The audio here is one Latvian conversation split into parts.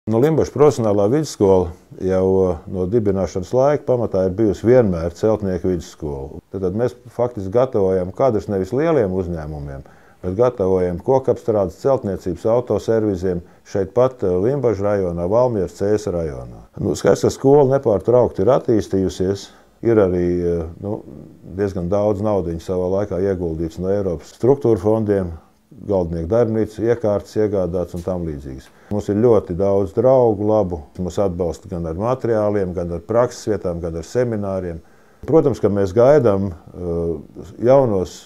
Limbažas profesionālā vidusskola jau no dibināšanas laika pamatā ir bijusi vienmēr celtnieku vidusskola. Tad mēs faktiski gatavojam kadrus nevis lieliem uzņēmumiem, bet gatavojam kokapstrādes, celtniecības, autoserviziem šeit pat Limbažas rajonā, Valmieras Cēsu rajonā. Skaidrs, ka skola nepārtraukti ir attīstījusies. Ir arī diezgan daudz naudiņu savā laikā ieguldīts no Eiropas struktūra fondiem, galvnieku darbnīcu, iekārtas iegādāts un tam līdzīgas. Mums ir ļoti daudz draugu labu, mūs atbalsta gan ar materiāliem, gan ar prakses vietām, gan ar semināriem. Protams, ka mēs gaidām jaunos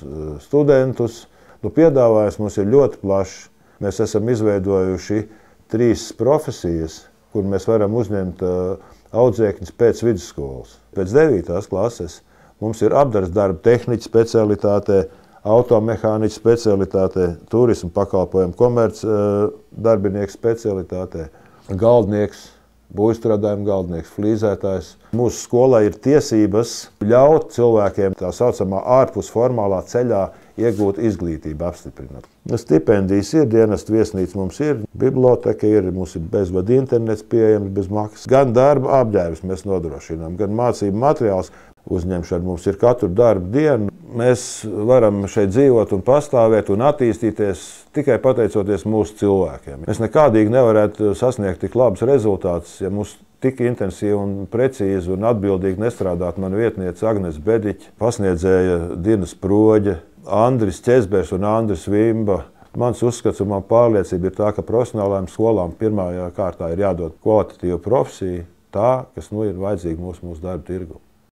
studentus. Piedāvājums mums ir ļoti plašs. Mēs esam izveidojuši 3 profesijas, kur mēs varam uzņemt audzēkņus pēc vidusskolas. Pēc 9. klases mums ir apdares darba tehniķa specialitātē, automehāniķa specialitātē, turismu pakalpojumu komerc darbinieku specialitātē, galdnieks, būvstrādājuma galdnieks, flīzētājs. Mūsu skolai ir tiesības ļaut cilvēkiem tā saucamā ārpus formālā ceļā iegūt izglītību, apstiprināt. Stipendijas ir, dienestu viesnīca mums ir, biblioteka ir, mums ir bezvadu internets pieejams bez maksas. Gan darba apģērbs mēs nodrošinām, gan mācību materiāls uzņemšana mums ir katru darbu dienu. Mēs varam šeit dzīvot un pastāvēt un attīstīties tikai pateicoties mūsu cilvēkiem. Mēs nekādīgi nevarētu sasniegt tik labus rezultātus, ja mums tik intensīvi un precīzi un atbildīgi nestrādāt mana vietniece Agnes Bediķa, pasniedzēja Dina Sproģe, Andris Ķezbers un Andris Vimba. Mans uzskats un man pārliecība ir tā, ka profesionālajām skolām pirmajā kārtā ir jādod kvalitatīva profesija, tā, kas ir vajadzīga mūsu darba tirgu.